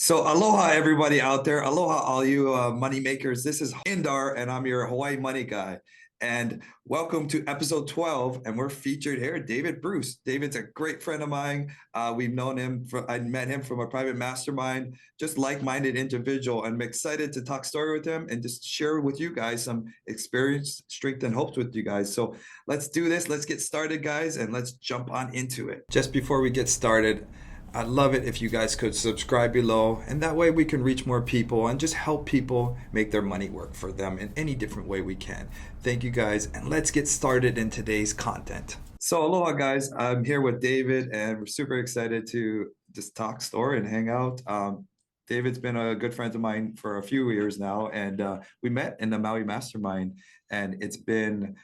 So aloha everybody out there. Aloha all you money makers. This is Indar and I'm your Hawaii money guy. And welcome to episode 12. And we're featured here, David Bruce. David's a great friend of mine. We've known him I met him from a private mastermind, just like-minded individual. And I'm excited to talk story with him and just share with you guys some experience, strength, and hopes with you guys. So let's do this. Let's get started, guys, and let's jump on into it. Just before we get started, I'd love it if you guys could subscribe below, and that way we can reach more people and just help people make their money work for them in any different way we can. Thank you guys, and let's get started in today's content. So aloha guys, I'm here with David and we're super excited to just talk story and hang out. David's been a good friend of mine for a few years now, and we met in the Maui Mastermind, and it's been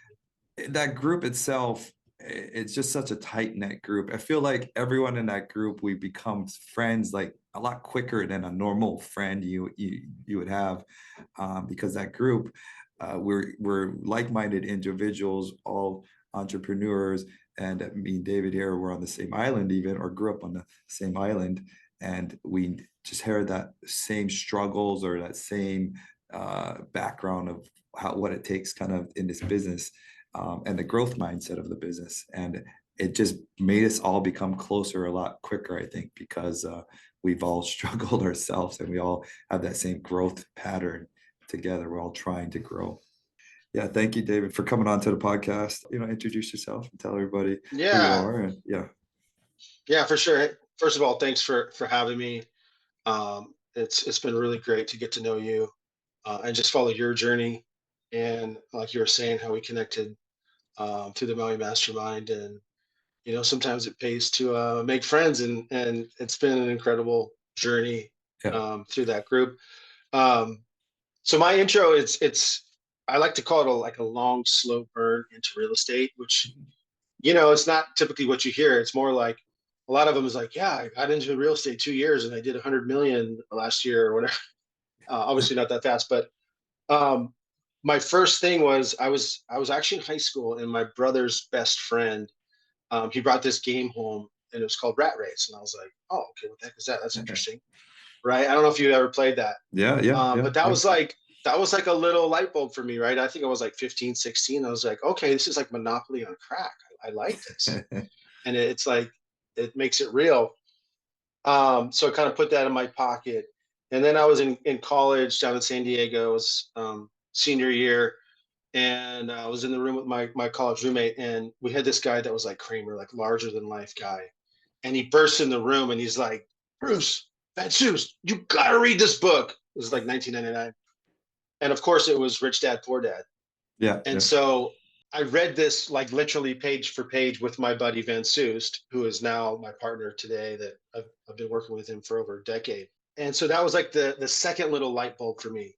that group itself. It's just such a tight knit group. I feel like everyone in that group, we become friends like a lot quicker than a normal friend you would have, because that group, we're like-minded individuals, all entrepreneurs, and me and David here, we're on the same island even, or grew up on the same island, and we just heard that same struggles or that same background of what it takes kind of in this business, and the growth mindset of the business. And it just made us all become closer a lot quicker, I think, because we've all struggled ourselves and we all have that same growth pattern together. We're all trying to grow. Yeah, thank you, David, for coming on to the podcast. Introduce yourself and tell everybody who you Yeah, are. And yeah. yeah, for sure. First of all, thanks for having me. It's been really great to get to know you and just follow your journey. And like you were saying, how we connected through the Maui Mastermind, and sometimes it pays to make friends, and it's been an incredible journey Yeah. through that group. Um, so my intro, it's I like to call it like a long, slow burn into real estate, which it's not typically what you hear. It's more like a lot of them is like, yeah, I got into real estate 2 years and I did 100 million last year or whatever. Obviously not that fast, but um, my first thing was I was actually in high school, and my brother's best friend, he brought this game home, and it was called Rat Race, and I was like, oh, okay, what the heck is that? That's interesting, right? I don't know if you ever played that, Yeah, yeah, yeah. but that Yep. was like a little light bulb for me, right? I think I was like 15, 16. I was like, okay, this is like Monopoly on crack. I like this, and it's like it makes it real. So I kind of put that in my pocket, and then I was in college down in San Diego. It was senior year, and I was in the room with my college roommate, and we had this guy that was like Kramer, like larger than life guy, and he bursts in the room and he's like, Bruce, Fat Shoes, you gotta read this book. It was like 1999, and of course it was Rich Dad Poor Dad. Yeah, And yeah. so I read this like literally page for page with my buddy Van Soest, who is now my partner today. That I've been working with him for over a decade. And so that was like the second little light bulb for me.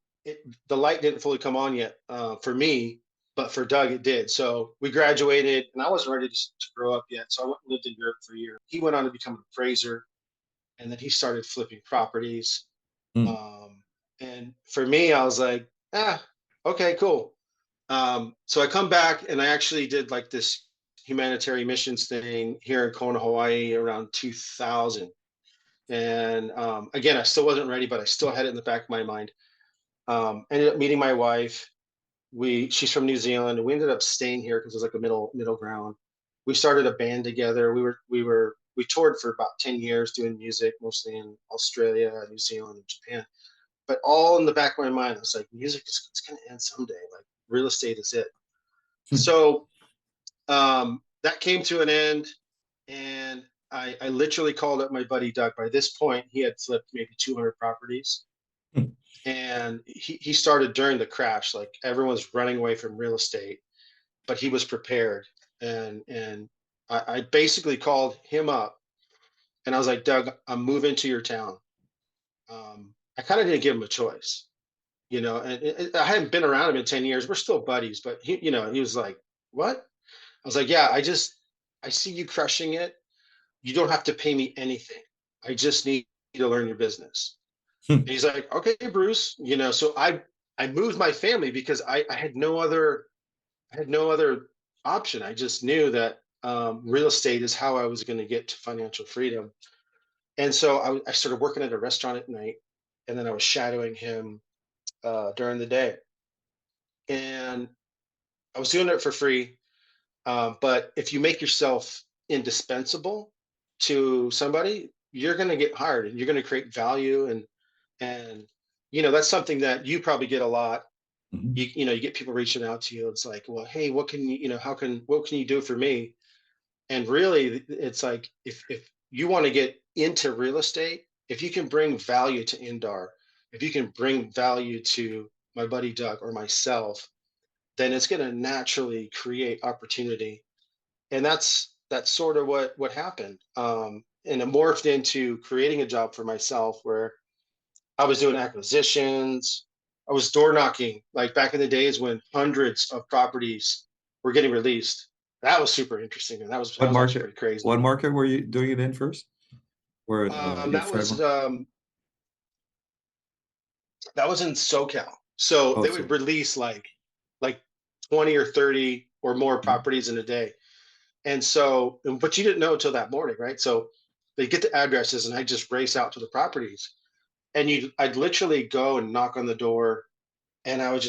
The light didn't fully come on yet for me, but for Doug it did. So we graduated, and I wasn't ready to grow up yet. So I went and lived in Europe for a year. He went on to become an appraiser, and then he started flipping properties. Mm. Um, and for me, I was like, okay, cool. So I come back, and I actually did like this humanitarian missions thing here in Kona, Hawaii around 2000. And again, I still wasn't ready, but I still had it in the back of my mind. Ended up meeting my wife. She's from New Zealand, and we ended up staying here because it was like a middle ground. We started a band together. We toured for about 10 years doing music, mostly in Australia, New Zealand, and Japan. But all in the back of my mind, I was like, music is it's gonna end someday. Like real estate is it. So that came to an end, and I literally called up my buddy Doug. By this point, he had flipped maybe 200 properties, and he started during the crash. Like everyone's running away from real estate, but he was prepared. And I basically called him up, and I was like, Doug, I'm moving to your town. I kind of didn't give him a choice, and I hadn't been around him in 10 years. We're still buddies, but he was like, what? I was like, yeah, I see you crushing it. You don't have to pay me anything. I just need to learn your business. And he's like, okay, Bruce, so I moved my family because I had no other option. I just knew that real estate is how I was going to get to financial freedom. And so I started working at a restaurant at night, and then I was shadowing him during the day. And I was doing it for free. But if you make yourself indispensable to somebody, you're going to get hired and you're going to create value. And, that's something that you probably get a lot. Mhm. You get people reaching out to you. It's like, well, hey, what can you, what can you do for me? And really, it's like, if you want to get into real estate, if you can bring value to Indar, if you can bring value to my buddy Doug or myself, then it's going to naturally create opportunity. And that's sort of what happened. And it morphed into creating a job for myself where I was doing acquisitions. I was door knocking, like back in the days when hundreds of properties were getting released. That was super interesting, and that What was actually market? pretty crazy. What market were you doing it in first? Where your That friend? was that was in SoCal. So Oh, they would so. release like 20 or 30 or more Mhm. properties in a day. And so, but you didn't know until that morning, right? So they get the addresses, and I just race out to the properties, and I'd literally go and knock on the door, and I would.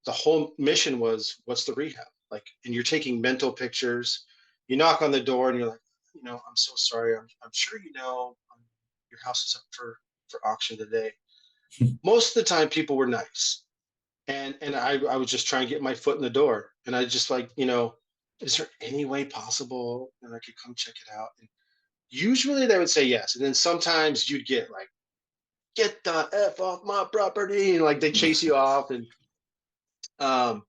The whole mission was, what's the rehab like? And you're taking mental pictures. You knock on the door, and you're like, I'm so sorry. I'm sure your house is up for auction today. Most of the time, people were nice, and I was just trying to get my foot in the door, and I just like, is there any way possible that I could come check it out? And usually they would say yes, and then sometimes you'd get like, get the f off my property, and like they chase you off, and um,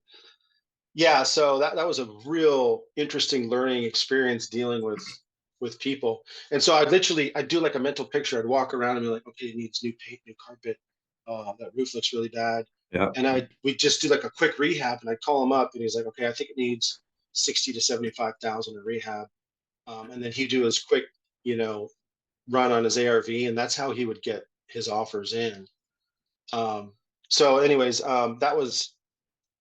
yeah. So that was a real interesting learning experience dealing with people. And so I'd do like a mental picture. I'd walk around and be like, okay, it needs new paint, new carpet. That roof looks really bad. Yeah. And we'd just do like a quick rehab, and I'd call him up, and he's like, okay, I think it needs 60 to 75,000 in rehab. And then he'd do his quick, you know, run on his ARV, and that's how he would get his offers in. Um, so, anyways, that was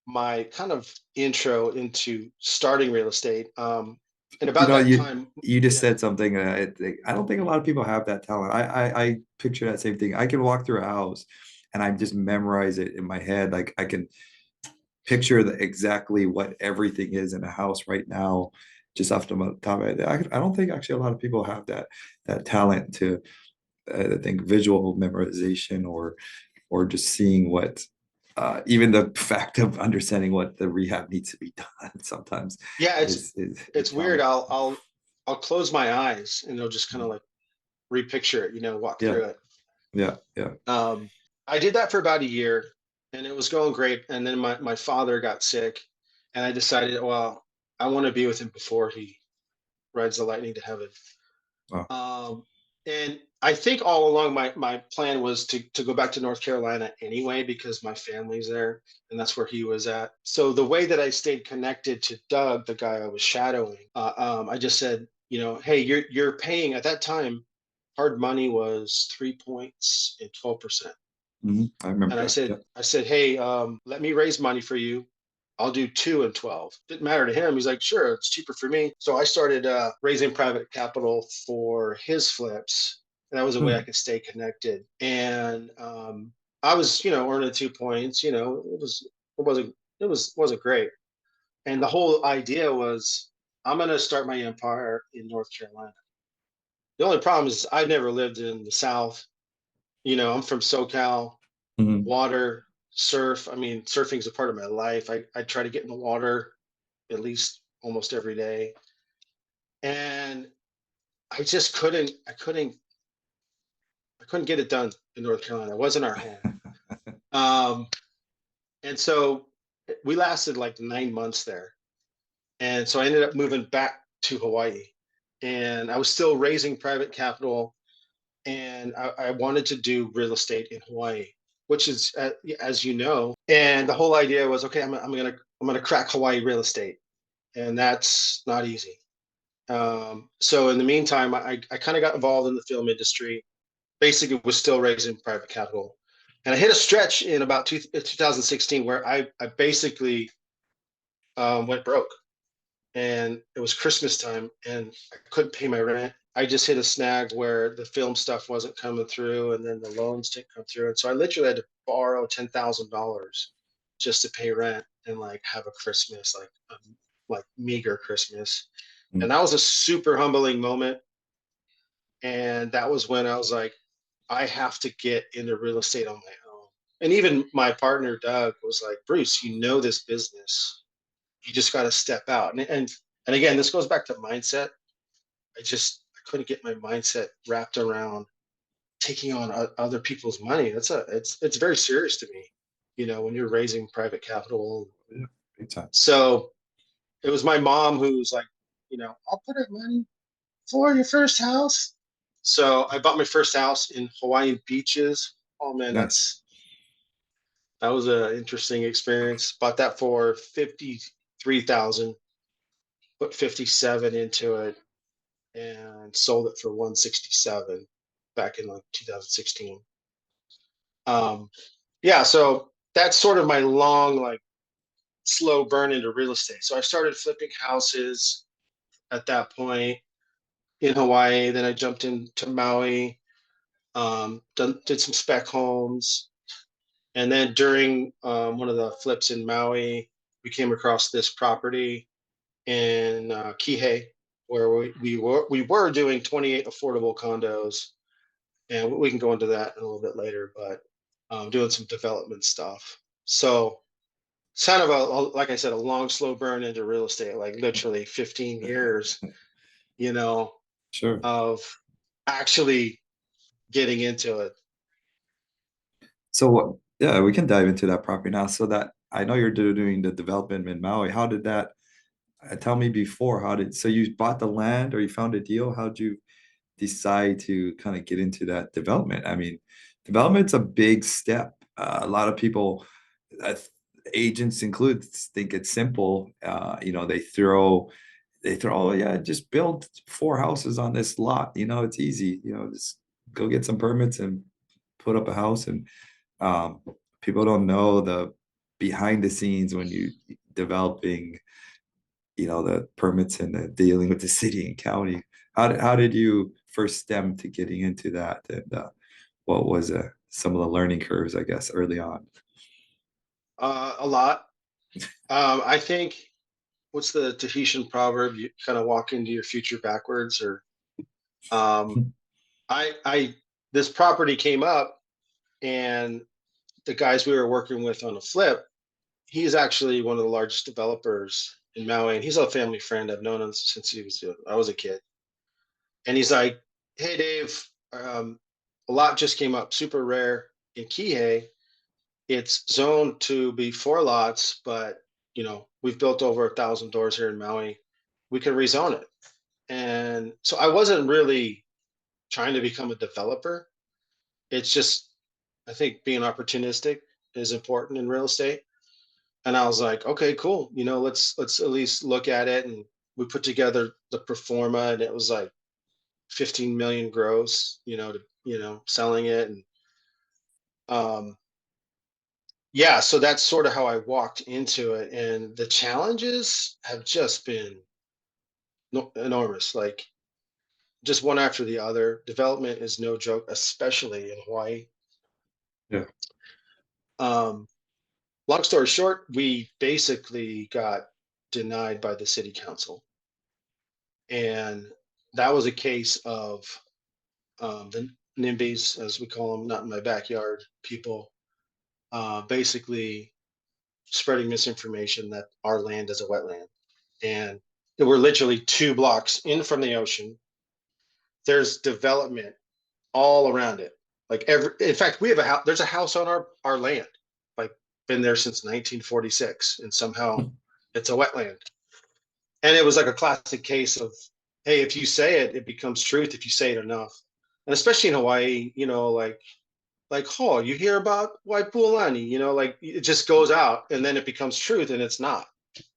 my kind of intro into starting real estate. And You about know, that you time, you just yeah, said something. I don't think a lot of people have that talent. I picture that same thing. I can walk through a house and I just memorize it in my head. Like I can picture exactly what everything is in a house right now, just off the top of it. I don't think actually a lot of people have that talent to I think visual memorization or just seeing what even the fact of understanding what the rehab needs to be done sometimes yeah, is a it's weird. challenge. I'll close my eyes, and it'll just kind of like repicture it, walk Yeah, through it. yeah, yeah. Um, I did that for about a year, and it was going great. And then my father got sick, and I decided, well, I want to be with him before he rides the lightning to heaven. Wow. Um, and I think all along my plan was to go back to North Carolina anyway because my family's there and that's where he was at. So the way that I stayed connected to Doug, the guy I was shadowing, I just said, hey, you're paying at that time. Hard money was 3 points and 12%. I And remember that. Yeah. I said, hey, let me raise money for you. I'll do 2 and 12. Didn't matter to him. He's like, sure, it's cheaper for me. So I started raising private capital for his flips. And that was a way I Hmm. could stay connected. And I was, earning 2 points. It wasn't great. And the whole idea was, I'm going to start my empire in North Carolina. The only problem is I never lived in the South. I'm from SoCal. Hmm. Water, surf. I mean, surfing is a part of my life. I try to get in the water at least almost every day. And I just I couldn't get it done in North Carolina. It wasn't our home. Um, and so we lasted like 9 months there. And so I ended up moving back to Hawaii. And I was still raising private capital, and I wanted to do real estate in Hawaii, which is, as you know. And the whole idea was, okay, I'm gonna crack Hawaii real estate, and that's not easy. So in the meantime, I kind of got involved in the film industry. Basically, was still raising private capital, and I hit a stretch in about 2016 where I basically went broke, and it was Christmas time, and I couldn't pay my rent. I just hit a snag where the film stuff wasn't coming through, and then the loans didn't come through, and so I literally had to borrow $10,000 just to pay rent and like have a Christmas, like like meager Christmas. Mm. And that was a super humbling moment. And that was when I was like, I have to get into real estate on my own. And even my partner Doug was like, Bruce, you know this business. You just got to step out. And again, this goes back to mindset. I couldn't get my mindset wrapped around taking on other people's money. It's very serious to me, when you're raising private capital. Yeah, big time. So it was my mom who was like, I'll put up money for your first house. So I bought my first house in Hawaiian beaches. Oh man, Nice. that was an interesting experience. Bought that for 53,000, put 57 into it, and sold it for 167 back in like 2016. Um, yeah, so that's sort of my long, like slow burn into real estate. So I started flipping houses at that point in Hawaii. Then I jumped into Maui, did some spec homes. And then during one of the flips in Maui, we came across this property in Kihei, where we were doing 28 affordable condos, and we can go into that in a little bit later. But doing some development stuff. So it's kind of like I said, a long, slow burn into real estate, like literally 15 years, you know, Sure. of actually getting into it. So yeah, we can dive into that property now. So that I know you're doing the development in Maui. How did that, tell me before, so you bought the land or you found a deal? How'd you decide to kind of get into that development? I mean, development's a big step. A lot of people, uh, agents included, think it's simple. They throw, oh yeah, just build 4 houses on this lot. It's easy. Just go get some permits and put up a house. And um, people don't know the behind the scenes when you developing, the permits and the dealing with the city and county. How did you first stem to getting into that? And what was some of the learning curves, I guess, early on? A lot. I think, what's the Tahitian proverb? You kind of walk into your future backwards, or um, I this property came up, and the guys we were working with on a flip, he's actually one of the largest developers in Maui, and he's a family friend. I've known him since I was a kid. And he's like, "Hey, Dave, a lot just came up, super rare in Kihei. It's zoned to be 4 lots, but we've built over 1,000 doors here in Maui. We can rezone it." And so I wasn't really trying to become a developer. It's just, I think being opportunistic is important in real estate. And I was like, okay, cool. Let's at least look at it. And we put together the pro forma, and it was like 15 million gross, selling it. And um, yeah, so that's sort of how I walked into it. And the challenges have just been enormous, like just one after the other. Development is no joke, especially in Hawaii. Yeah. Um, Long story short, we basically got denied by the city council. And that was a case of the NIMBYs, as we call them, not in my backyard people, basically spreading misinformation that our land is a wetland. And we're literally 2 blocks in from the ocean. There's development all around it. Like in fact, we have a house. There's a house on our land, like been there since 1946, and somehow it's a wetland. And it was like a classic case of, hey, if you say it, it becomes truth if you say it enough. And especially in Hawaii, oh, you hear about Waipualani, like it just goes out and then it becomes truth, and it's not.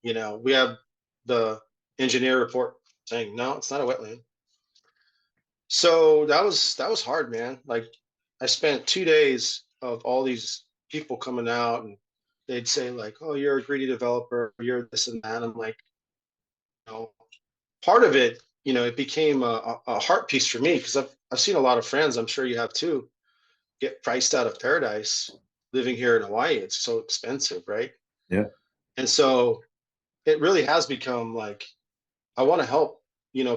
We have the engineer report saying, no, it's not a wetland. So that was hard, man. Like I spent 2 days of all these people coming out, and they'd say like, oh, you're a greedy developer, you're this and that. I'm like, no. Part of it, it became a heart piece for me because I've seen a lot of friends, I'm sure you have too, get priced out of paradise living here in Hawaii. It's so expensive, right? Yeah. And so it really has become like I want to help,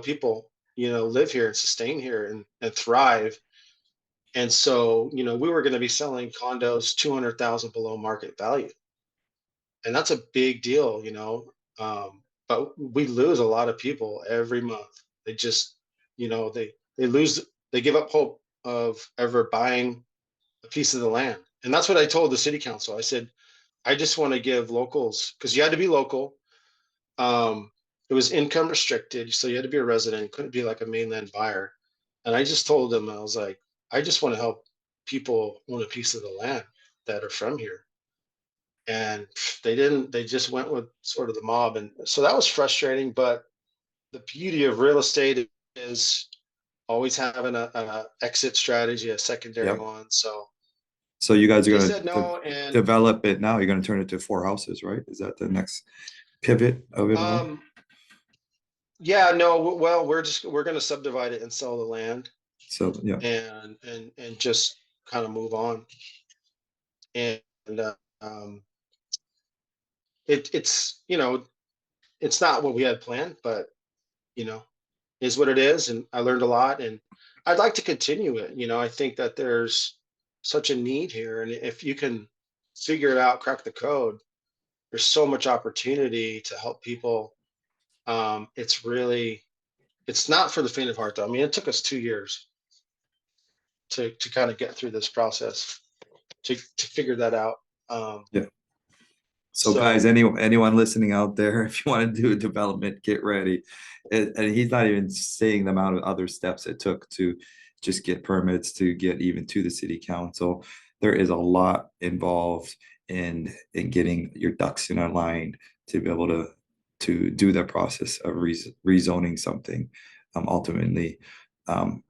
people, live here and sustain here and thrive. And so, we were going to be selling condos 200,000 below market value. And that's a big deal, but we lose a lot of people every month. They just, they lose, they give up hope of ever buying a piece of the land. And that's what I told the city council. I said, I just want to give locals, because you had to be local. Um, it was income restricted, so you had to be a resident. You couldn't be like a mainland buyer. And I just told them, I was like, I just want to help people own a piece of the land that are from here. And they didn't. They just went with sort of the mob, and so that was frustrating. But the beauty of real estate is always having a exit strategy, a secondary Yep. one. So So you guys are they going said to no, and develop it now. You're going to turn it to four houses, right? Is that the next pivot of it all? um, yeah, no. Well, we're going to subdivide it and sell the land, So yeah, and just kind of move on. And um, it's it's not what we had planned, but you know is what it is. And I learned a lot, and I'd like to continue it. I think that there's such a need here, and if you can figure it out, crack the code, there's so much opportunity to help people. It's not for the faint of heart, though. I mean, it took us 2 years to kind of get through this process to figure that out. Um, yeah. So guys, so anyone listening out there, if you want to do a development, get ready. And he's not even saying the amount of other steps it took to just get permits to get even to the city council. There is a lot involved in getting your ducks in a line to be able to do the process of rezoning something. Ultimately, um,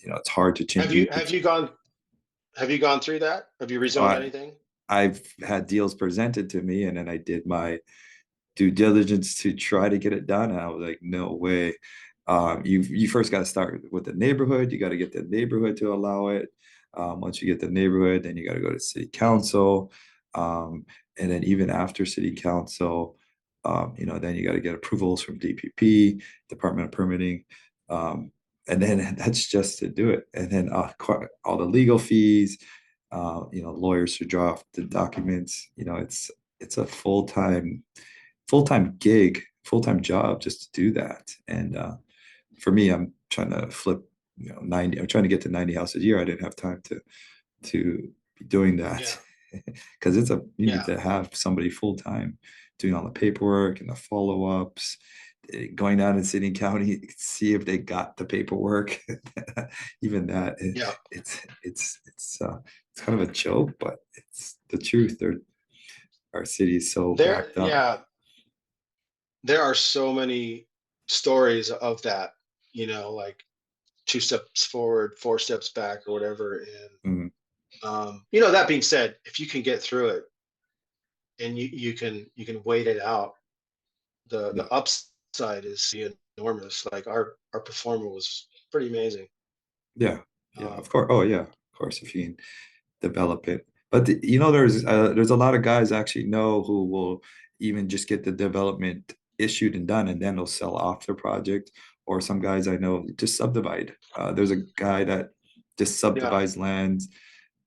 it's hard to change. have you gone through that? Have you rezoned I, anything? I've had deals presented to me, and then I did my due diligence to try to get it done. And I was like, no way. You first got to start with the neighborhood. You got to get the neighborhood to allow it. Once you get the neighborhood, then you got to go to city council. And then even after city council, then you got to get approvals from DPP, Department of Permitting. Um, and then that's just to do it. And then all the legal fees, lawyers to draft the documents. It's a full-time gig, full-time job just to do that. And for me, I'm trying to flip, 90. I'm trying to get to 90 houses a year. I didn't have time to be doing that Yeah, because you need yeah, to have somebody full-time doing all the paperwork and the follow-ups, going down in city and county, see if they got the paperwork. Even that, yeah. it's kind of a joke, but it's the truth. Our city is so There, backed up. yeah, there are so many stories of that, like two steps forward, four steps back, or whatever. And Mhm. that being said, if you can get through it and you can wait it out, the Yeah. upside is enormous. Like our performer was pretty amazing. Yeah, yeah, Um, of course. Oh, yeah, of course, if you can develop it. But there's a lot of guys I actually know who will even just get the development issued and done, and then they'll sell off their project. Or some guys I know just subdivide. There's a guy that just yeah, subdivides lands,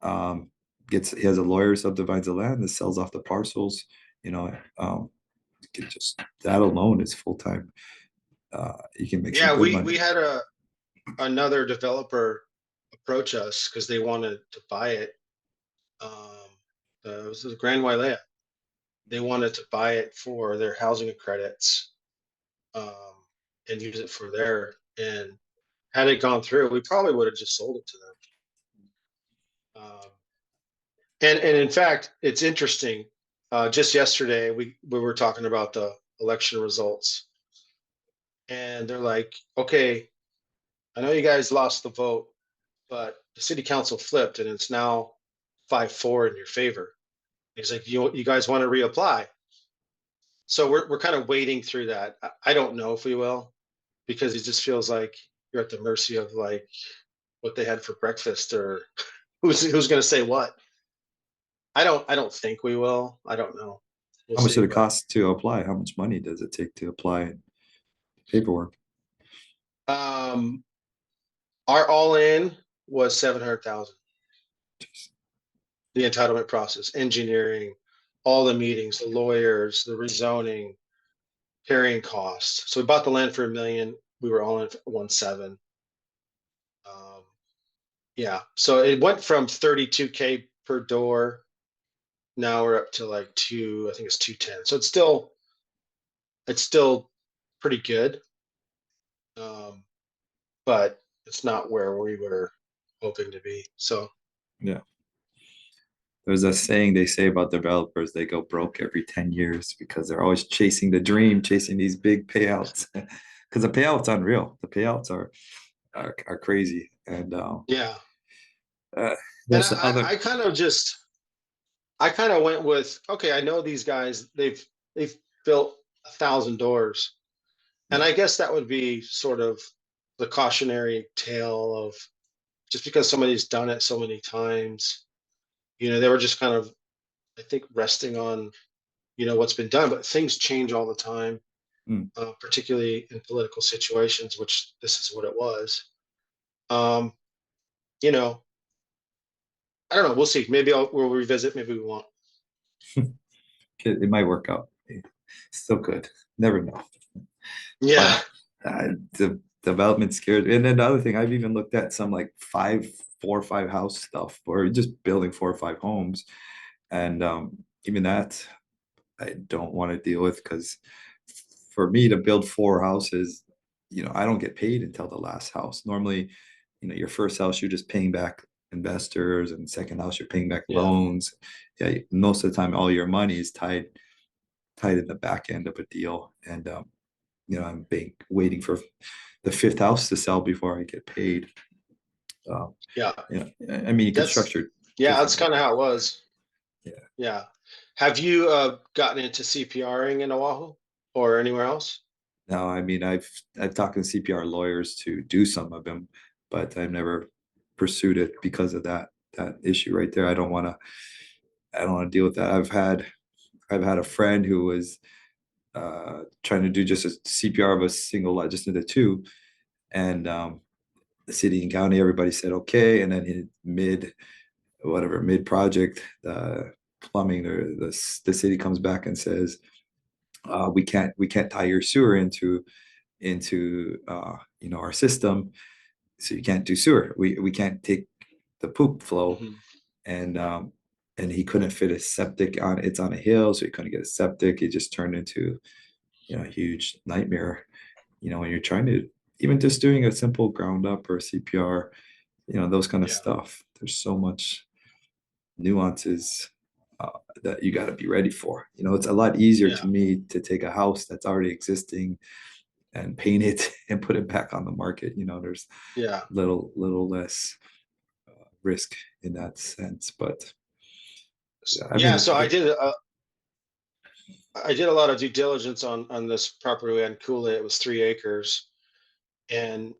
um, he has a lawyer subdivides the land and sells off the parcels. You know, just that alone is full time. You can make some yeah. good We money. had another developer approach us because they wanted to buy it. Um, it was the Grand Wailea. They wanted to buy it for their housing credits, um, and use it for their. And had it gone through, we probably would have just sold it to them. And in fact, it's interesting. Just yesterday, we were talking about the election results, and they're like, "Okay, I know you guys lost the vote, but the city council flipped, and it's now 5-4 in your favor." He's like, "You guys want to reapply?" So we're kind of wading through that. I don't know if we will, because it just feels like you're at the mercy of like what they had for breakfast or who's going to say what. I don't think we will. I don't know. We'll How much see. did it But cost to apply? How much money does it take to apply paperwork? um, our all in was 700,000. The entitlement process, engineering, all the meetings, the lawyers, the rezoning, carrying costs. So we bought the land for 1 million. We were all in for 1.7. Um, yeah. So it went from 32K per door. Now we're up to like two, I think it's 210. So it's still pretty good. Um, but it's not where we were hoping to be. So Yeah. There's a saying they say about developers, they go broke every 10 years because they're always chasing the dream, chasing these big payouts. Because the payouts unreal. The payouts are crazy. And yeah. uh, And there's the other. I kind of went with, okay, I know these guys, they've built 1,000 doors. And Yeah. I guess that would be sort of the cautionary tale of just because somebody's done it so many times, they were just kind of, I think, resting on, what's been done, but things change all the time, Mm. particularly in political situations, which this is what it was. Um, you know, I don't know. We'll see. Maybe we'll revisit. Maybe we won't. It might work out. Still good. Never know. Yeah. But the development scared. And then the other thing, I've even looked at some like 4 or 5 house stuff, or just building 4 or 5 homes. And even that, I don't want to deal with because for me to build 4 houses, I don't get paid until the last house. Normally, your first house, you're just paying back investors, and second house, you're paying back Yeah. loans. Yeah, most of the time, all your money is tied in the back end of a deal. And I'm waiting for the fifth house to sell before I get paid. Um, Yeah. I mean, you can That's, structure yeah, that's differently. kind of how it was. Yeah. Yeah. Have you gotten into CPRing in Oahu or anywhere else? No, I mean, I've talked to CPR lawyers to do some of them, but I've never pursued it because of that issue right there. I don't want to deal with that. I've had a friend who was trying to do just a CPR of a single lot, just into two, and the city and county, everybody said okay, and then mid project, the plumbing or the city comes back and says, we can't tie your sewer into our system, so you can't do sewer. We can't take the poop flow, Hmm. and he couldn't fit a septic on. It's on a hill, so he couldn't get a septic. It just turned into a huge nightmare. When you're trying to, even just doing a simple ground up or CPR, those kind of Yeah. stuff. There's so much nuances that you got to be ready for. It's a lot easier to Yeah. me to take a house that's already existing and paint it and put it back on the market. There's Yeah. little less risk in that sense. But yeah, I Yeah. mean, So I did a lot of due diligence on this property we had in Kula. It was 3 acres, and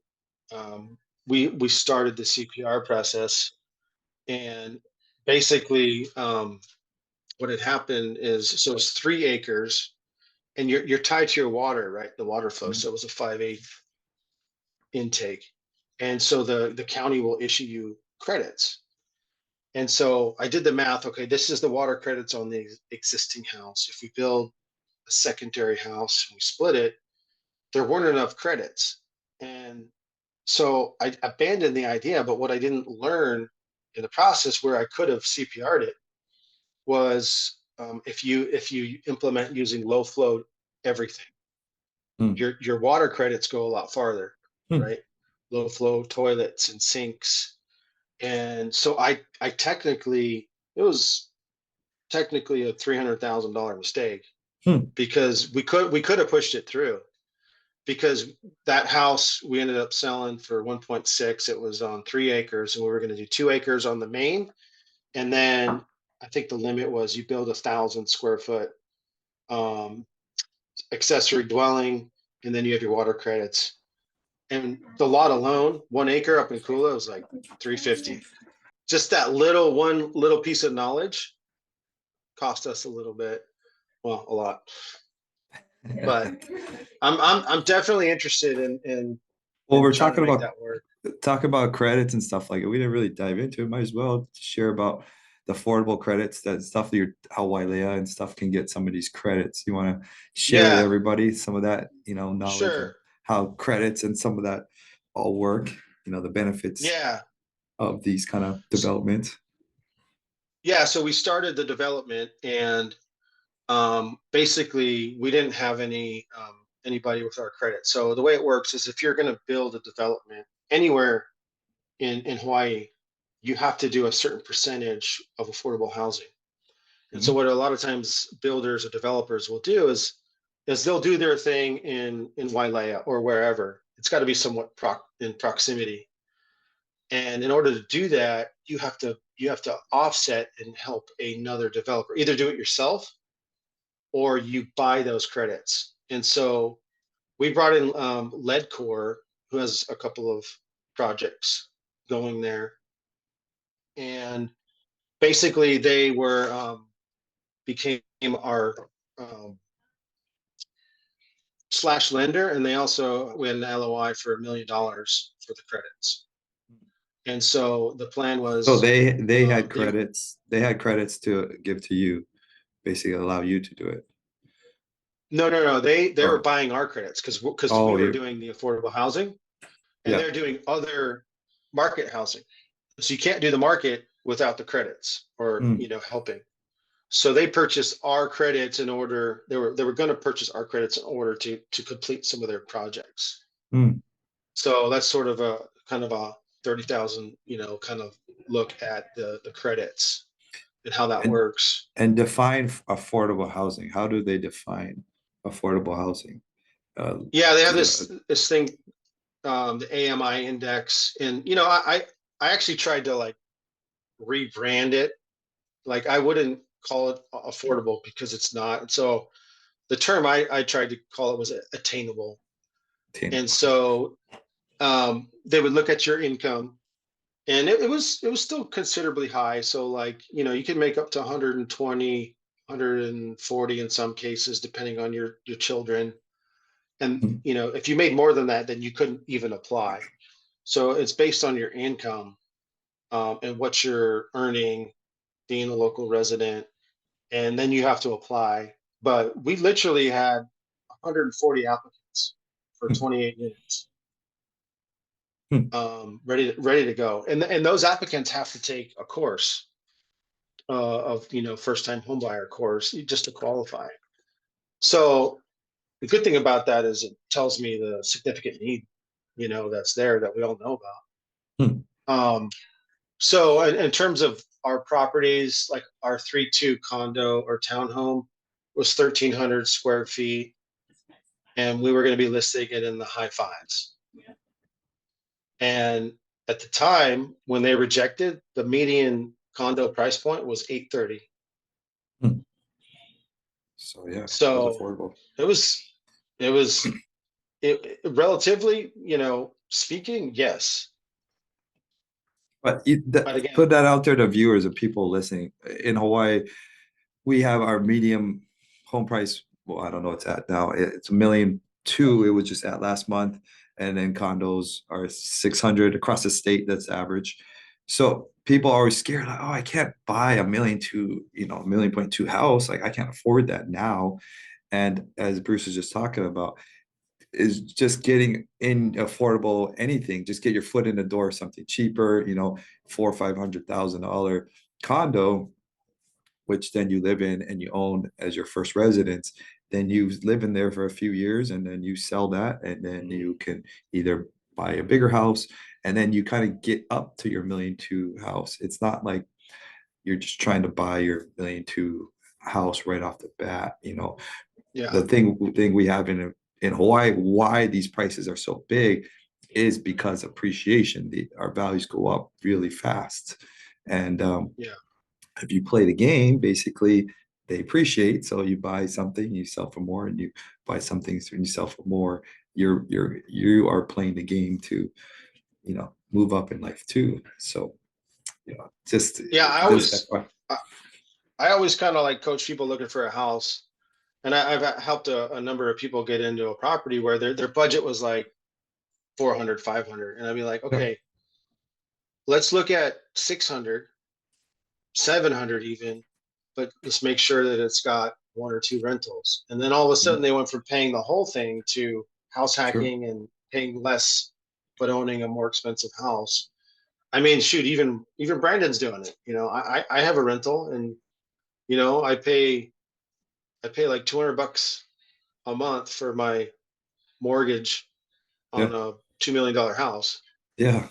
we started the CPR process. And basically, what had happened is, so it's 3 acres, and you're tied to your water, right? The water flow. So it was a 5/8 intake, and so the county will issue you credits. And so I did the math. Okay, this is the water credits on the existing house. If we build a secondary house and we split it, there weren't enough credits. And so I abandoned the idea. But what I didn't learn in the process, where I could have CPR'd it, was if you implement using low flow everything, hmm, your water credits go a lot farther, hmm, right? Low flow toilets and sinks. And so I technically, it was technically a $300,000 mistake, hmm, because we could have pushed it through, because that house we ended up selling for 1.6. It was on 3 acres, and we were going to do 2 acres on the main, and then I think the limit was you build 1,000 square foot um, accessory dwelling, and then you have your water credits. And the lot alone, 1 acre up in Kula, was like 350. Just that little one little piece of knowledge cost us a little bit, well, a lot. But I'm definitely interested Well, in we're trying to talking make about that work. credits and stuff like it. We didn't really dive into it. Might as well share about the affordable credits, that stuff that how Wailea and stuff can get some of these credits. You want to share with Yeah, everybody some of that, knowledge and sure. how credits and some of that all work, the benefits Yeah. of these kind of developments. Yeah, so we started the development, and basically we didn't have anybody with our credit. So the way it works is if you're going to build a development anywhere in Hawaii, you have to do a certain percentage of affordable housing. And so Mhm. what a lot of times builders or developers will do is they'll do their thing in Wailea or wherever. It's got to be somewhat in proximity. And in order to do that, you have to offset and help another developer either do it yourself or you buy those credits. And so we brought in Leadcore, who has a couple of projects going there, and basically they were became our um, slash lender, and they also we had an LOI for $1 million for the credits. And so the plan So was they had they credits. They had credits to give to you, basically allow you to do it. no, they were Or buying our credits because we oh, were you doing the affordable housing, and yeah. they're doing other market housing. So you can't do the market without the credits or Mm, helping. So they purchased our credits in order they were going to purchase our credits in order to complete some of their projects. mm. So that's sort of a kind of a 30,000, kind of look at the credits and how that And works. define affordable housing. How do they define affordable housing? Yeah, they have Is there this thing, the AMI index, and I actually tried to like rebrand it. Like I wouldn't call it affordable because it's not. So the term I tried to call it was attainable. And attainable? so they would look at your income, and it was still considerably high. So like you can make up to 120, 140 in some cases, depending on your children. And Mm, if you made more than that, then you couldn't even apply. So it's based on your income, and what you're earning, being a local resident, and then you have to apply. But we literally had 140 applicants for mm, 28 units, mm. ready to go, and those applicants have to take a course of first time homebuyer course just to qualify. So the good thing about that is it tells me the significant need that's there that we all know Hmm. about. So in terms of our properties, like our 3-2 condo or townhome was 1,300 square feet, and we were going to be listing it in the high fives. And at the time when they rejected, the median condo price point was 830. Hmm. So yeah, it was So affordable. it was it was relatively, speaking, yes. But But again, put that out there to viewers and people listening. In Hawaii, we have our medium home price. Well, I don't know what's at now. It's 1,200,000. It was just at last month, and then condos are 600 across the state. That's average. So people are always scared, like, oh, I can't buy a 1,200,000, 1,200,000 house. Like I can't afford that now. And as Bruce was just talking about, is just getting in affordable anything. Just get your foot in the door, something cheaper. $400,000 or $500,000 condo, which then you live in and you own as your first residence. Then you live in there for a few years and then you sell that. And then you can either buy a bigger house and then you kind of get up to your 1,200,000 house. It's not like you're just trying to buy your 1,200,000 house right off the bat. yeah, The thing we have in Hawaii, why these prices are so big is because appreciation. Our values go up really fast. And yeah, if you play the game, basically, they appreciate. So you buy something, you sell for more, and you buy something and you sell for more. You are playing the game to, move up in life too. So just Yeah, this that I, I always kind of like coach people looking for a house, and I've helped a number of people get into a property where their budget was like 400, 500, and I'd be like, yeah, okay, let's look at 600, 700 even, but let's make sure that it's got one or two rentals. And then all of a yeah, sudden they went from paying the whole thing to house true. hacking and paying less, but owning a more expensive house. I mean, shoot, even Brandon's doing it. I have a rental, and I pay like $200 a month for my mortgage Yeah, on a $2 million house, yeah,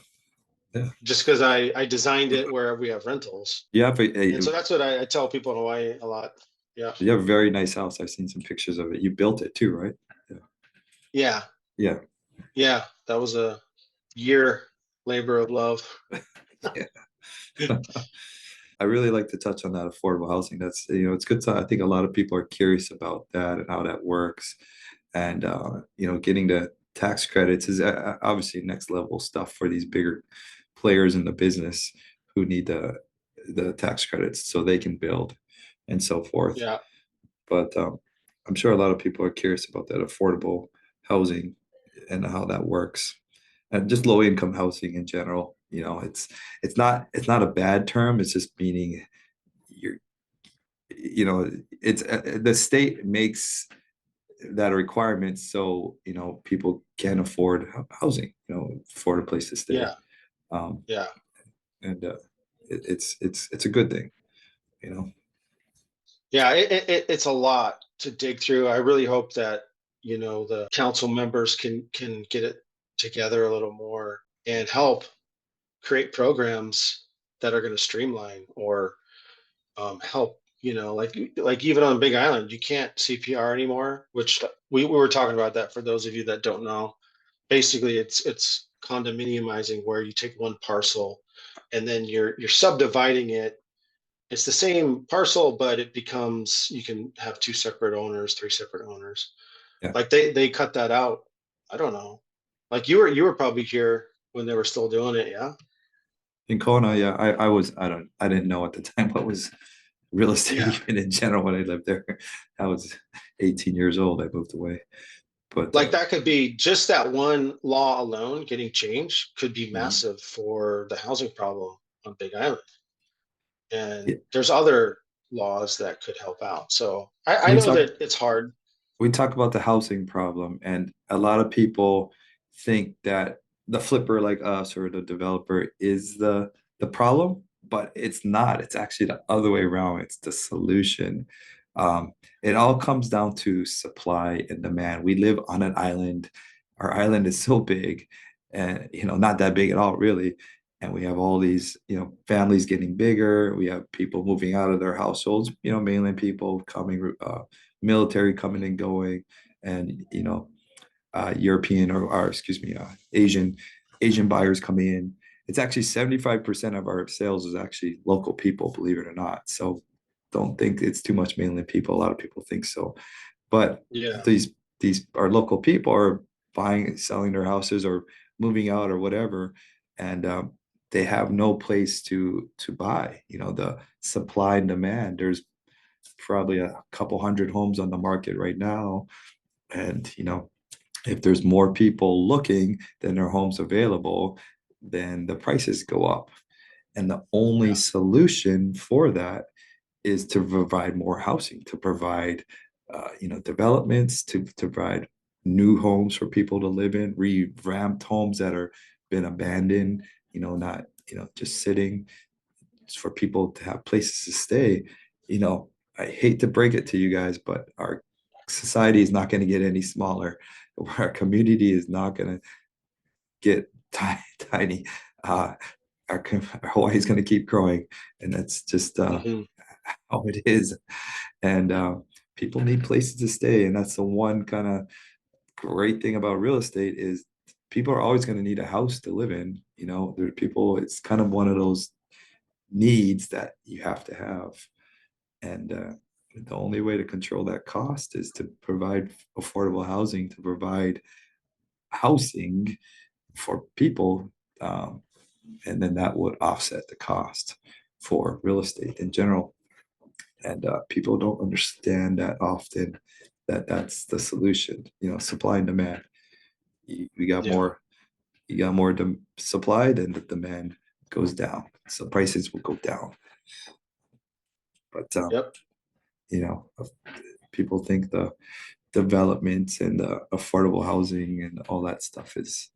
yeah. just because I designed it where we have rentals. You have And so that's what I tell people in Hawaii a lot. Yeah. you have a very nice house. I've seen some pictures of it. You built it too, right? Yeah. Yeah. Yeah. Yeah. That was a year labor of love. Yeah. I really like to touch on that affordable housing. That's, it's good to, I think a lot of people are curious about that and how that works. And, getting the tax credits is obviously next level stuff for these bigger players in the business who need the tax credits so they can build and so forth. Yeah. But I'm sure a lot of people are curious about that affordable housing and how that works, and just low income housing in general. It's not a bad term. It's just meaning you're it's the state makes that a requirement so people can afford housing, afford a place to stay, Yeah. um, Yeah. and it's a good thing, you know. Yeah. It's a lot to dig through. I really hope that, the council members can get it together a little more and help create programs that are going to streamline or help. Like even on Big Island, you can't CPR anymore, which we were talking about that for those of you that don't know. Basically, it's condominiumizing where you take one parcel and then you're subdividing it. It's the same parcel, but it becomes you can have two separate owners, three separate owners. Yeah, Like they cut that out. I don't know. Like you were probably here when they were still doing it, yeah? in Kona, yeah, I didn't know at the time what was real estate Yeah. even in general when I lived there. I was 18 years old. I moved away, but Like that could be just that one law alone getting changed could be mhm. massive for the housing problem on Big Island. Yeah, And there's other laws that could help out. So I we know talk that it's hard. we talk about the housing problem, and a lot of people think that the flipper like us or the developer is the problem, but it's not. It's actually the other way around. It's the solution. It all comes down to supply and demand. We live on an island. Our island is so big, and not that big at all, really. And we have all these, families getting bigger. We have people moving out of their households, mainland people coming, military coming and going, and European or excuse me, Asian buyers coming in. It's actually 75% of our sales is actually local people, believe it or not. So don't think it's too much mainland people. A lot of people think so, but Yeah. these are local people are buying, selling their houses or moving out or whatever, and they have no place to buy. The supply and demand. There's probably a couple hundred homes on the market right now, and if there's more people looking than there are homes available, then the prices go up. And the only Yeah. solution for that is to provide more housing, to provide, developments, to provide new homes for people to live in, revamped homes that are been abandoned, not, just sitting, just for people to have places to stay. I hate to break it to you guys, but our society is not going to get any smaller. Our community is not going to get tiny, tiny. Our Hawaii is going to keep growing, and that's just Hmm. how it is. And people need places to stay, and that's the one kind of great thing about real estate is people are always going to need a house to live in. There are people. It's kind of one of those needs that you have to have, and The only way to control that cost is to provide affordable housing, to provide housing for people, and then that would offset the cost for real estate in general. And people don't understand that often, that that's the solution. Supply and demand. We got Yeah. more, supply, then the demand goes down, so prices will go down. But Yep. you know, people think the development and the affordable housing and all that stuff is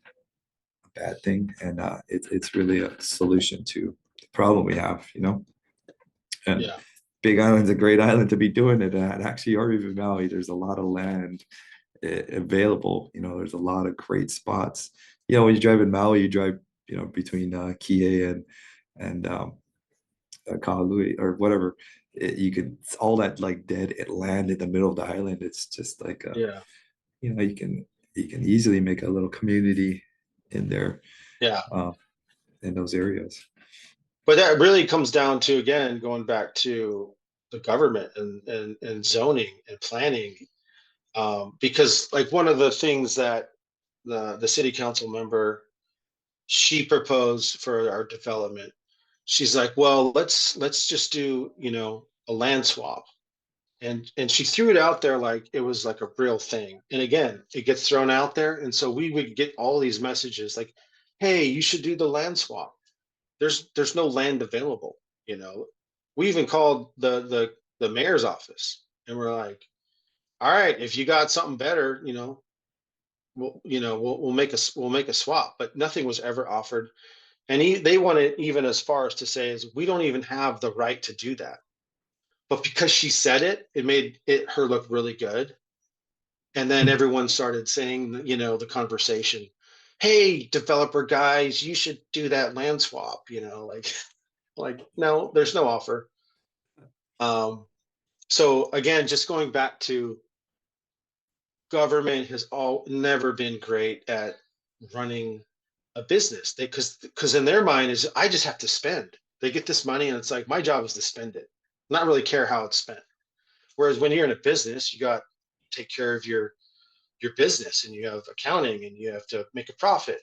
a bad thing, and it's really a solution to the problem we have. And Yeah. Big Island's a great island to be doing it at. Actually, or even Maui, there's a lot of land available. There's a lot of great spots. When you drive in Maui, you drive, between Kihei and Kahului or whatever. You can, it's all that like dead land in the middle of the island. It's just like Yeah. you can easily make a little community in there, Yeah. uh, in those areas. But that really comes down to, again, going back to the government and zoning and planning. Because like one of the things that the city council member, she proposed for our development, she's like, well, let's just do, a land swap. And she threw it out there like it was like a real thing. And again, it gets thrown out there. And so we would get all these messages like, hey, you should do the land swap. There's no land available, you know. We even called the mayor's office and we're like, all right, if you got something better, we'll make a swap. But nothing was ever offered. And they went even as far as to say is we don't even have the right to do that. But because she said it, it made her look really good. And then everyone started saying, the conversation, hey, developer guys, you should do that land swap, like no, there's no offer. So again, just going back to government has all never been great at running a business. They because in their mind is I just have to spend. They get this money and it's like my job is to spend it, not really care how it's spent. Whereas when you're in a business, you got to take care of your business and you have accounting and you have to make a profit.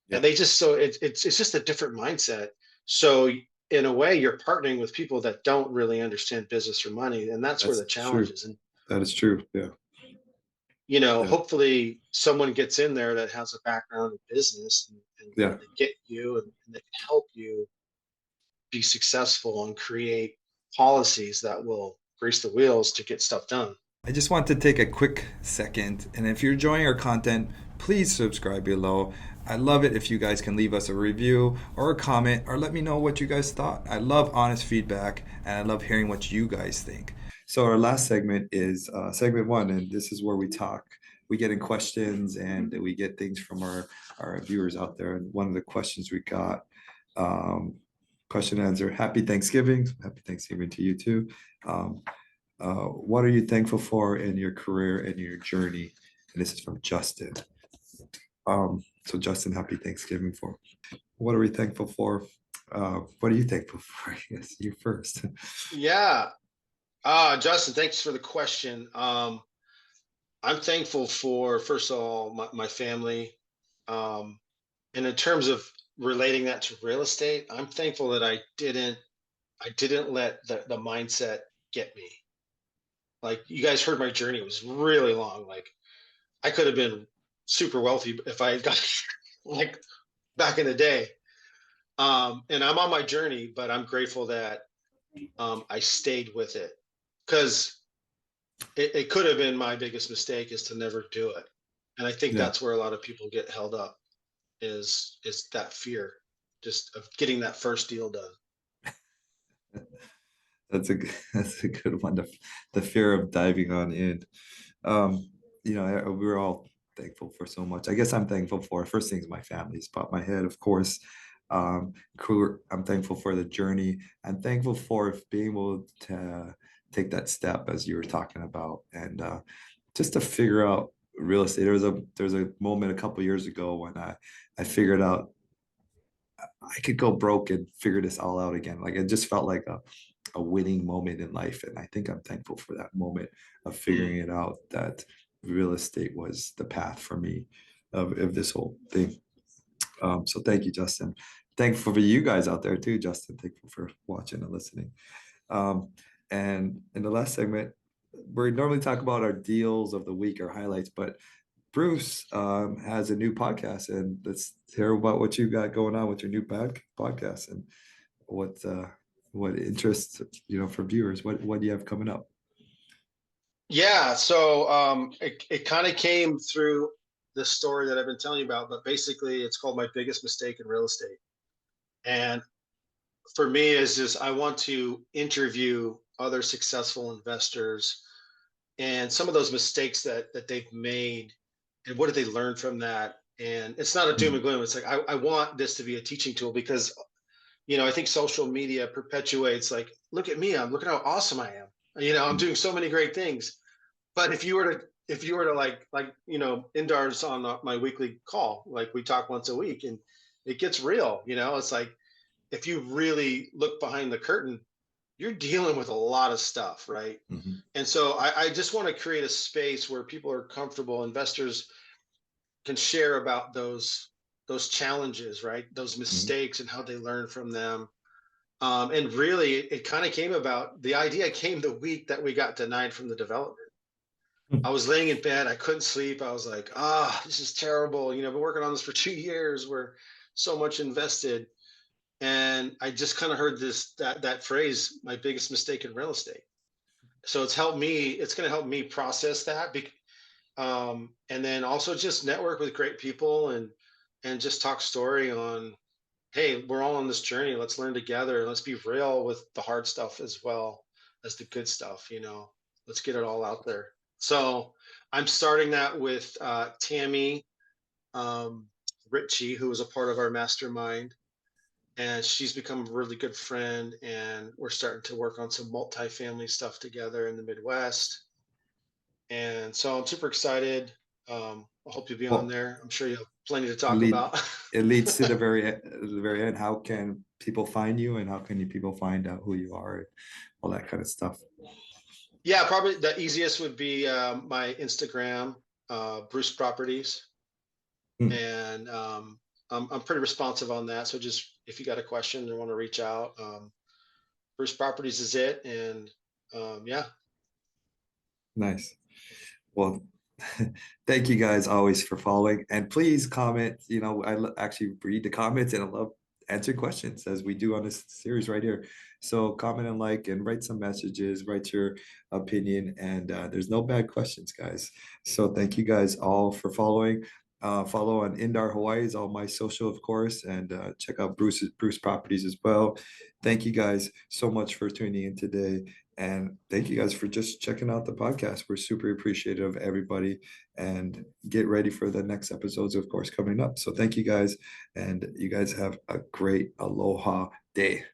Yeah, And they just so it's just a different mindset. So in a way, you're partnering with people that don't really understand business or money, and that's where that's the challenge true. is. And That is true. Yeah, yeah, hopefully someone gets in there that has a background in business yeah. and they get you and they can help you be successful and create policies that will grease the wheels to get stuff done. I just want to take a quick second, and if you're enjoying our content, please subscribe below. I love it if you guys can leave us a review or a comment or let me know what you guys thought. I love honest feedback and I love hearing what you guys think. So our last segment is segment one, and this is where we talk. We get in questions and we get things from our viewers out there. And one of the questions we got, question and answer. Happy Thanksgiving. Happy Thanksgiving to you too. What are you thankful for in your career and your journey? And this is from Justin. So Justin, happy Thanksgiving for. What are we thankful for? What are you thankful for? Yes, you first. Yeah. Justin, thanks for the question. I'm thankful for, first of all, my family. And in terms of relating that to real estate, I'm thankful that I didn't let the mindset get me. Like you guys heard my journey, it was really long. Like I could have been super wealthy if I had got like back in the day. And I'm on my journey, but I'm grateful that I stayed with it because it could have been my biggest mistake is to never do it. And I think Yeah, that's where a lot of people get held up is that fear just of getting that first deal done. that's a good one. The fear of diving on in. Um, we're all thankful for so much. I guess I'm thankful for first things my family's popped my head, of course. I'm thankful for the journey. I'm thankful for being able to take that step as you were talking about, and just to figure out real estate. There was a moment a couple years ago when I figured out I could go broke and figure this all out again. Like it just felt like a winning moment in life. And I think I'm thankful for that moment of Mm. figuring it out, that real estate was the path for me of this whole thing. So thank you, Justin. Thankful for you guys out there too, Justin. Thankful for watching and listening. And in the last segment, we normally talk about our deals of the week or highlights, but Bruce has a new podcast, and let's hear about what you got going on with your new podcast and what interests for viewers. What do you have coming up? Yeah, so it kind of came through the story that I've been telling you about, but basically it's called My Biggest Mistake in Real Estate. And for me, is just I want to interview other successful investors and some of those mistakes that they've made, and what did they learn from that. And it's not a doom Mhm. and gloom. It's like I want this to be a teaching tool, because I think social media perpetuates like, look at me, look at how awesome I am. I'm doing so many great things. But if you were to like Indar's on my weekly call, like we talk once a week, and it gets real. It's like, if you really look behind the curtain, you're dealing with a lot of stuff, right? Mhm. And so I just want to create a space where people are comfortable, investors can share about those challenges, right? Those Mhm. mistakes and how they learn from them. And really, it kind of came about. The idea came the week that we got denied from the development. I was laying in bed. I couldn't sleep. I was like, this is terrible. I've been working on this for 2 years. We're so much invested. And I just kind of heard that phrase, my biggest mistake in real estate. So it's going to help me process that. And then also just network with great people, and just talk story on, hey, we're all on this journey. Let's learn together. Let's be real with the hard stuff as well as the good stuff. Let's get it all out there. So I'm starting that with Tammy um, Ritchie, who was a part of our mastermind, and she's become a really good friend. And we're starting to work on some multifamily stuff together in the Midwest. And so I'm super excited. I hope you'll be on Well, there. I'm sure you have plenty to it talk lead about. it leads to the very end. How can people find you, and how can people find out who you are, and all that kind of stuff? Yeah, probably the easiest would be my Instagram, Bruce Properties, Hmm. and I'm pretty responsive on that. So just if you got a question or want to reach out, Bruce Properties is it. And yeah. Nice. Well, thank you guys always for following, and please comment. Actually read the comments, and I love answering questions as we do on this series right here. So comment and like, and write some messages, write your opinion, and there's no bad questions, guys. So thank you guys all for following. Follow on Indar Hawaii is all my social, of course, and check out Bruce Properties as well. Thank you guys so much for tuning in today. And thank you guys for just checking out the podcast. We're super appreciative of everybody, and get ready for the next episodes, of course, coming up. So thank you guys, and you guys have a great aloha day.